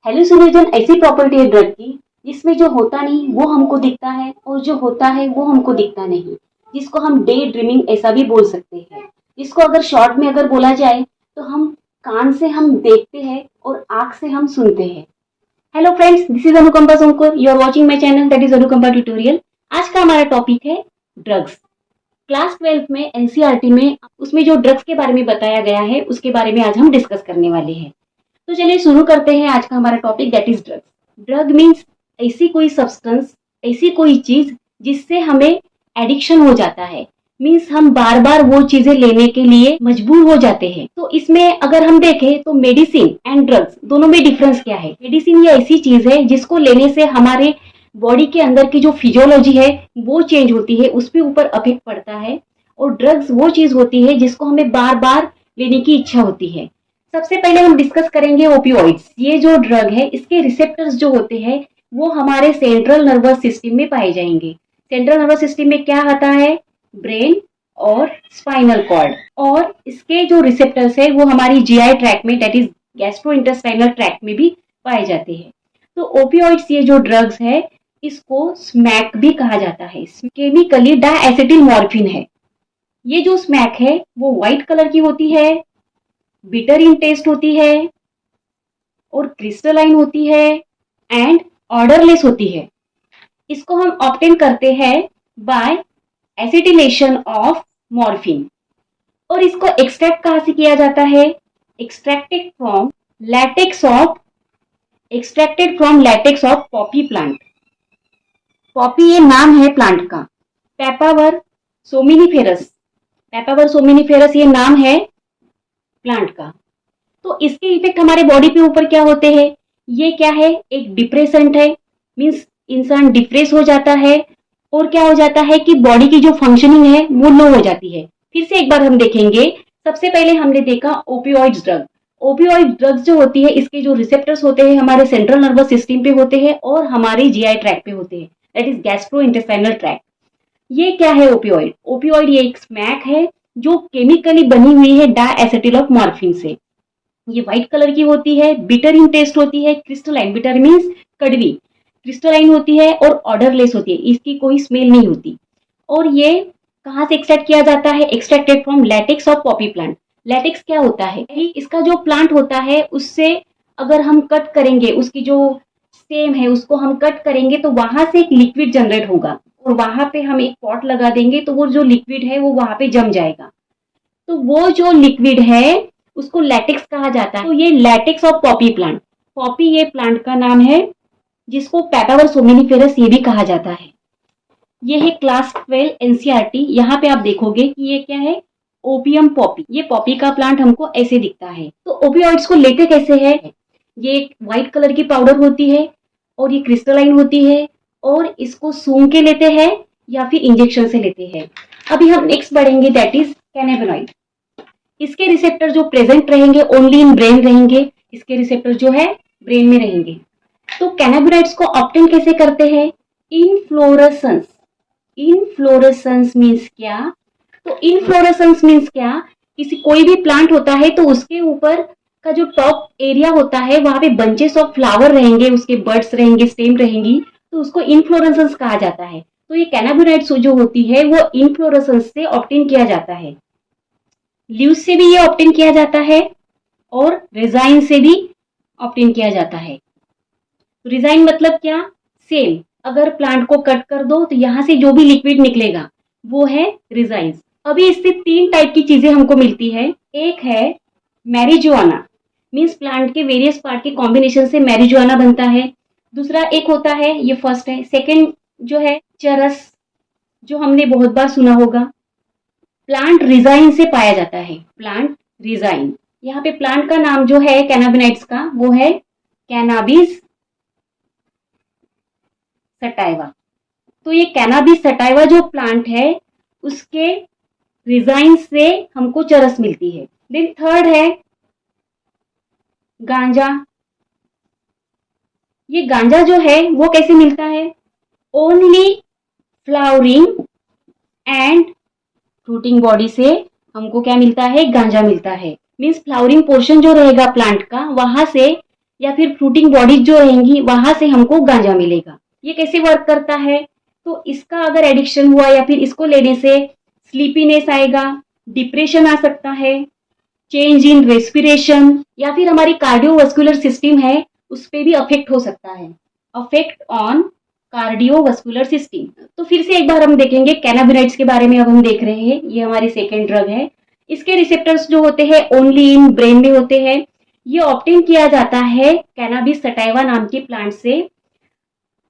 हेलुसिनोजन ऐसी प्रॉपर्टी है ड्रग की जिसमें जो होता नहीं वो हमको दिखता है और जो होता है वो हमको दिखता नहीं, जिसको हम डे ड्रीमिंग ऐसा भी बोल सकते हैं। जिसको अगर शॉर्ट में अगर बोला जाए तो हम कान से हम देखते हैं और आंख से हम सुनते हैं। Hello friends, this is Anukampa Somkar, you are watching my channel that is Anukampa tutorial. आज का हमारा टॉपिक है ड्रग्स। क्लास 12 में एनसीईआरटी में उसमें जो ड्रग्स के बारे में बताया गया है उसके बारे में आज हम डिस्कस करने वाले हैं। तो चलिए शुरू करते हैं आज का हमारा topic that is drugs. Drug means ऐसी कोई सब्सटेंस, ऐसी कोई चीज जिससे हमें एडिक्शन हो जाता है। मीन्स हम बार बार वो चीजें लेने के लिए मजबूर हो जाते हैं। तो इसमें अगर हम देखें तो मेडिसिन एंड ड्रग्स दोनों में डिफरेंस क्या है। मेडिसिन ये ऐसी चीज है जिसको लेने से हमारे बॉडी के अंदर की जो फिजियोलॉजी है वो चेंज होती है, उस पर ऊपर इफेक्ट पड़ता है। और ड्रग्स वो चीज होती है जिसको हमें बार बार लेने की इच्छा होती है। सबसे पहले हम डिस्कस करेंगे ओपियोइड्स। ये जो ड्रग है इसके रिसेप्टर्स जो होते हैं वो हमारे सेंट्रल नर्वस सिस्टम में पाए जाएंगे। सेंट्रल नर्वस सिस्टम में क्या आता है? ब्रेन और स्पाइनल कॉर्ड। और इसके जो रिसेप्टर्स है वो हमारी जीआई ट्रैक में दैट इज गैस्ट्रोइंटेस्टाइनल ट्रैक में भी पाए जाते हैं। तो ओपियोइड्स ये जो ड्रग्स है इसको स्मैक भी कहा जाता है। केमिकली डाएसिटिल मॉर्फिन है। ये जो स्मैक है वो व्हाइट कलर की होती है, बिटर इन टेस्ट होती है और क्रिस्टलाइन होती है एंड ऑर्डरलेस होती है। इसको हम ऑब्टेन करते हैं बाय एसिटिलेशन ऑफ मॉर्फिन। और इसको एक्सट्रैक्ट कहां से किया जाता है? Extracted from latex of Poppy plant. Poppy ये नाम है प्लांट का। पेपावर सोमिनिफेरस ये नाम है प्लांट का। तो इसके इफेक्ट हमारे बॉडी पे ऊपर क्या होते हैं? ये क्या है? एक डिप्रेसेंट है। मींस इंसान डिप्रेस हो जाता है और क्या हो जाता है कि बॉडी की जो फंक्शनिंग है वो लो हो जाती है। फिर से एक बार हम देखेंगे। सबसे पहले हमने देखा ओपियोइड्स ड्रग। ओपियोइड ड्रग्स जो होती है इसके जो रिसेप्टर्स होते हैं हमारे सेंट्रल नर्वस सिस्टम पे होते हैं और हमारे जीआई ट्रैक पे होते हैं, दैट इज गैस्ट्रोइंटेस्टाइनल ट्रैक। ये क्या है ओपियोइड? ओपियोइड ये एक स्मैक है जो केमिकली बनी हुई है डाएसिटिल ऑफ मॉर्फिन से। ये व्हाइट कलर की होती है, बिटर इन टेस्ट होती है, क्रिस्टलाइन, बिटर मीन्स कड़वी, क्रिस्टलाइन होती है और ऑर्डरलेस होती है। इसकी कोई स्मेल नहीं होती। और ये कहां से एक्सट्रैक्ट किया जाता है? Extracted from latex of Poppy plant. Latex क्या होता है? इसका जो प्लांट होता है उससे अगर हम कट करेंगे, उसकी जो स्टेम है उसको हम कट करेंगे तो वहां से एक लिक्विड जनरेट होगा और वहां पे हम एक पॉट लगा देंगे तो वो जो लिक्विड है वो वहां पे जम जाएगा। तो वो जो लिक्विड है उसको लैटेक्स कहा जाता है। तो ये latex of Poppy plant, Poppy ये प्लांट का नाम है जिसको पेपावर सोमिनिफेरस ये भी कहा जाता है। ये है क्लास 12 एनसीईआरटी। यहाँ पे आप देखोगे कि ये क्या है? Opium Poppy. ये पॉपी का प्लांट हमको ऐसे दिखता है। तो ओपियोइड्स को लेते कैसे है? ये एक व्हाइट कलर की पाउडर होती है और ये क्रिस्टलाइन होती है और इसको सूंघ के लेते हैं या फिर इंजेक्शन से लेते हैं। अभी हम नेक्स्ट बढ़ेंगे दैट इज कैनाबिनॉइड। इसके रिसेप्टर जो प्रेजेंट रहेंगे ओनली इन ब्रेन रहेंगे। इसके रिसेप्टर जो है ब्रेन में रहेंगे। तो कैनाबिनॉइड्स को ऑब्टेन कैसे करते हैं? इनफ्लोरेसेंस। इनफ्लोरेसेंस मीन्स क्या? तो इनफ्लोरेसेंस मीन्स क्या? किसी कोई भी प्लांट होता है तो उसके ऊपर का जो टॉप एरिया होता है वहां पे बंचेस ऑफ फ्लावर रहेंगे, उसके बर्ड्स रहेंगे, स्टेम रहेंगी, तो उसको इनफ्लोरेसेंस कहा जाता है। तो ये कैनाबिनॉइड्स जो होती है वो इनफ्लोरेसेंस से ऑब्टेन किया जाता है। लीव्स से भी ये ऑब्टेन किया जाता है और रेजाइन से भी ऑब्टेन किया जाता है। रिजाइन मतलब क्या? सेम। अगर प्लांट को कट कर दो तो यहां से जो भी लिक्विड निकलेगा वो है रिजाइन। अभी इससे 3 टाइप की चीजें हमको मिलती है। एक है मैरिजुआना, मीन्स प्लांट के वेरियस पार्ट के कॉम्बिनेशन से मैरिजुआना बनता है। दूसरा एक होता है, ये फर्स्ट है। सेकेंड जो है चरस, जो हमने बहुत बार सुना होगा। प्लांट रिजाइन से पाया जाता है, प्लांट रिजाइन। यहाँ पे प्लांट का नाम जो है कैनाबिनॉइड्स का वो है कैनाबिस सटाइवा। तो ये कैनाबिस सटाइवा जो प्लांट है उसके रिजाइन से हमको चरस मिलती है। देन थर्ड है गांजा। ये गांजा जो है वो कैसे मिलता है? Only flowering and fruiting body से हमको क्या मिलता है? गांजा मिलता है। मीन्स फ्लावरिंग पोर्शन जो रहेगा प्लांट का वहां से या फिर फ्रूटिंग बॉडीज जो रहेंगी वहां से हमको गांजा मिलेगा। ये कैसे वर्क करता है? तो इसका अगर एडिक्शन हुआ या फिर इसको लेने से स्लीपीनेस आएगा, डिप्रेशन आ सकता है, चेंज इन रेस्पिरेशन, या फिर हमारी कार्डियोवास्कुलर सिस्टम है उस पर भी अफेक्ट हो सकता है। Affect on cardiovascular system. तो फिर से एक बार हम देखेंगे कैनाबिनॉइड्स के बारे में। अब हम देख रहे हैं, ये हमारी सेकेंड ड्रग है। इसके रिसेप्टर्स जो होते हैं ओनली इन ब्रेन में होते हैं। ये ऑब्टेन किया जाता है कैनाबिस सटाइवा नाम के प्लांट से।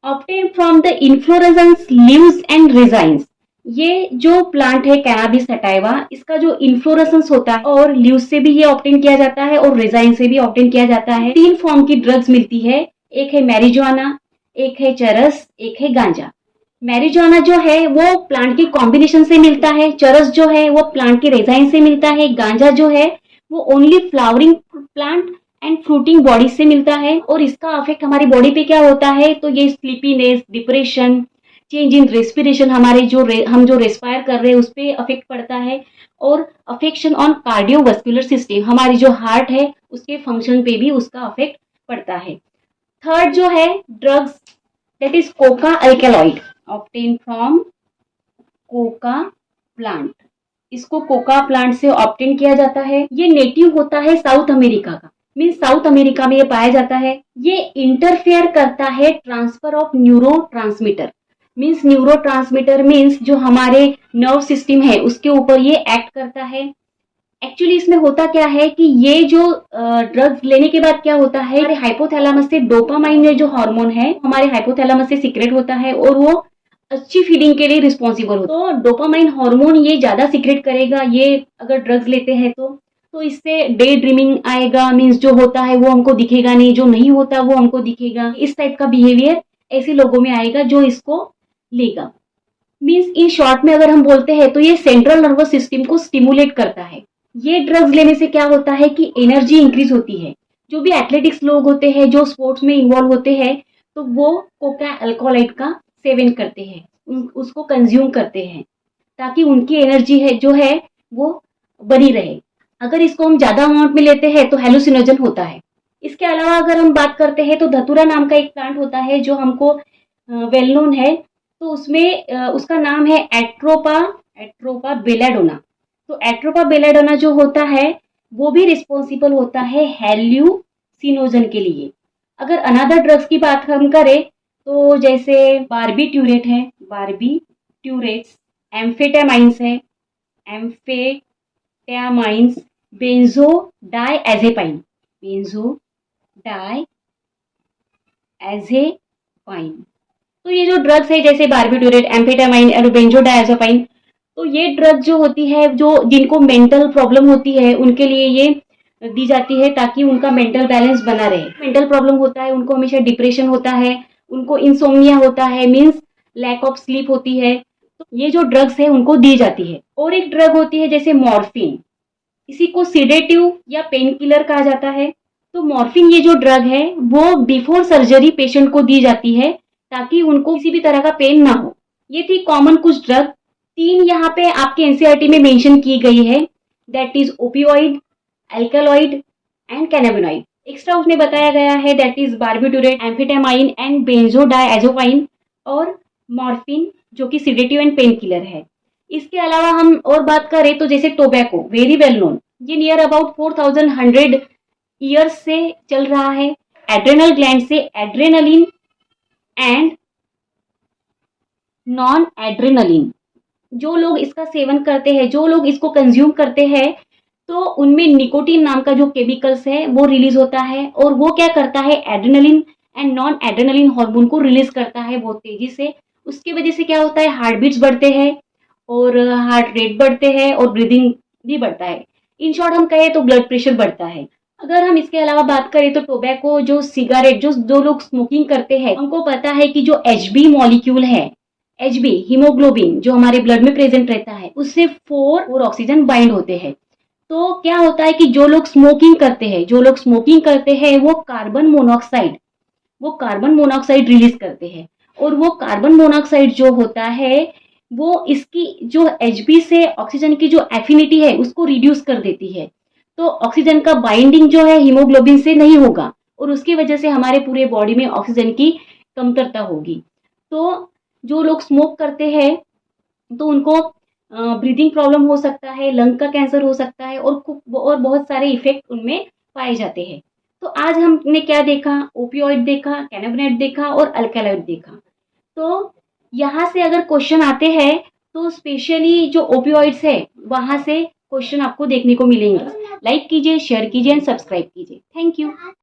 Obtain from the inflorescence leaves and resins. ये जो प्लांट है कैनाबिस सटाइवा, इसका जो इन्फ्लोरेसेंस होता है और लीव्स से भी ये ऑब्टेन किया जाता है और रेजाइन से भी ऑब्टेन किया जाता है। 3 फॉर्म की ड्रग्स मिलती है, एक है मैरिजुआना, एक है चरस, एक है गांजा। मैरिजुआना जो है वो प्लांट के कॉम्बिनेशन से मिलता है, चरस जो है वो प्लांट के रेजाइन से मिलता है, गांजा जो है वो only flowering plant and fruiting body से मिलता है। और इसका अफेक्ट हमारी बॉडी पे क्या होता है? तो ये sleepiness, depression, change in respiration, हमारे हम जो रेस्पायर कर रहे हैं उस पर अफेक्ट पड़ता है। और अफेक्शन ऑन कार्डियोवास्कुलर सिस्टम, हमारी जो हार्ट है उसके फंक्शन पे भी उसका अफेक्ट पड़ता है। थर्ड जो है drugs, that is Coca alkaloid, obtain from Coca plant. इसको कोका प्लांट से ऑब्टेन किया जाता है। ये नेटिव होता है साउथ अमेरिका का, मीन्स साउथ अमेरिका में ये पाया जाता है। ये इंटरफेयर करता है transfer of neurotransmitter. Means neurotransmitter means जो हमारे नर्व सिस्टम है उसके ऊपर ये एक्ट करता है। एक्चुअली इसमें होता क्या है कि ये जो ड्रग्स लेने के बाद क्या होता है, हमारे हाइपोथैलेमस से डोपामाइन जो हार्मोन है हमारे हाइपोथैलेमस से सीक्रेट होता है और वो अच्छी फीलिंग के लिए रिस्पॉन्सिबल होता है। तो डोपामाइन हार्मोन ये ज्यादा सीक्रेट करेगा ये अगर ड्रग्स लेते हैं तो इससे डे ड्रीमिंग आएगा। मीन्स जो होता है वो हमको दिखेगा नहीं, जो नहीं होता वो हमको दिखेगा। इस टाइप का बिहेवियर ऐसे लोगों में आएगा जो इसको लेगा। मीन्स इन शॉर्ट में अगर हम बोलते हैं तो ये सेंट्रल नर्वस सिस्टम को स्टिमुलेट करता है। ये ड्रग्स लेने से क्या होता है कि एनर्जी इंक्रीज होती है। जो भी एथलेटिक्स लोग होते हैं जो स्पोर्ट्स में इन्वॉल्व होते हैं तो वो कोका अल्कोहलाइड का सेवन करते हैं, उसको कंज्यूम करते हैं ताकि उनकी एनर्जी है जो है वो बनी रहे। अगर इसको हम ज्यादा अमाउंट में लेते हैं तो हेलुसिनोजन होता है। इसके अलावा अगर हम बात करते हैं तो धतूरा नाम का एक प्लांट होता है जो हमको वेल नोन है। तो उसमें उसका नाम है एट्रोपा बेलाडोना। तो एट्रोपा बेलाडोना जो होता है वो भी रिस्पॉन्सिबल होता है हेल्यूसिनोजन के लिए। अगर अनदर ड्रग्स की बात हम करें तो जैसे बार्बिट्यूरेट है, बार्बिट्यूरेट्स, एम्फेटामाइंस है, एम्फेटामाइंस, बेंजोडाइएज़ेपाइन, तो ये जो ड्रग्स है जैसे बार्बिट्यूरेट, एम्फेटामाइन और बेंजोडाइएज़ेपाइन, तो ये ड्रग जो होती है जो जिनको मेंटल प्रॉब्लम होती है उनके लिए ये दी जाती है ताकि उनका मेंटल बैलेंस बना रहे। मेंटल प्रॉब्लम होता है उनको हमेशा डिप्रेशन होता है, उनको इंसोम्निया होता है, मीन्स लैक ऑफ स्लीप होती है, तो ये जो ड्रग्स है उनको दी जाती है। और एक ड्रग होती है जैसे मॉर्फिन, इसी को सिडेटिव या पेन किलर कहा जाता है। तो मॉर्फिन ये जो ड्रग है वो बिफोर सर्जरी पेशेंट को दी जाती है ताकि उनको किसी भी तरह का पेन ना हो। ये थी कॉमन कुछ ड्रग। 3 यहाँ पे आपके एनसीईआरटी में मेंशन की गई है, that is opioid, alkaloid and cannabinoid. Extra उसमें बताया गया है that is barbiturate, amphetamine and benzodiazepine और मॉर्फिन जो कि सिडेटिव एंड पेन किलर है। इसके अलावा हम और बात करें तो जैसे टोबैको, वेरी वेल नोन, ये नियर अबाउट 4100 ईयर्स से चल रहा है। एड्रेनल ग्लैंड से एड्रेनलिन एंड नॉन एड्रेनलिन, जो लोग इसका सेवन करते हैं, जो लोग इसको कंज्यूम करते हैं तो उनमें निकोटीन नाम का जो केमिकल्स है वो रिलीज होता है और वो क्या करता है adrenaline and non adrenaline hormone को रिलीज करता है बहुत तेजी से। उसकी वजह से क्या होता है, हार्ट बीट्स बढ़ते हैं और हार्ट रेट बढ़ते हैं और ब्रीदिंग भी बढ़ता है। इन शॉर्ट हम कहें तो ब्लड प्रेशर बढ़ता है। अगर हम इसके अलावा बात करें तो टोबैको, जो सिगरेट, जो लोग स्मोकिंग करते हैं उनको पता है कि जो एचबी मॉलिक्यूल है, एचबी हीमोग्लोबिन जो हमारे ब्लड में प्रेजेंट रहता है उससे 4 ऑक्सीजन बाइंड होते हैं। तो क्या होता है कि जो लोग स्मोकिंग करते हैं वो कार्बन मोनोऑक्साइड रिलीज करते हैं और वो कार्बन मोनोऑक्साइड जो होता है वो इसकी जो एचबी से ऑक्सीजन की जो एफिनिटी है उसको रिड्यूस कर देती है। तो ऑक्सीजन का बाइंडिंग जो है हीमोग्लोबिन से नहीं होगा और उसकी वजह से हमारे पूरे बॉडी में ऑक्सीजन की कमतरता होगी। तो जो लोग स्मोक करते हैं तो उनको ब्रीदिंग प्रॉब्लम हो सकता है, लंग का कैंसर हो सकता है और बहुत सारे इफेक्ट उनमें पाए जाते हैं। तो आज हमने क्या देखा, ओपियोइड देखा, कैनाबिनॉइड देखा और अल्कलॉइड देखा। तो यहाँ से अगर क्वेश्चन आते हैं तो स्पेशली जो ओपियोइड्स है वहां से क्वेश्चन आपको देखने को मिलेंगे। लाइक कीजिए, शेयर कीजिए एंड सब्सक्राइब कीजिए। Thank you.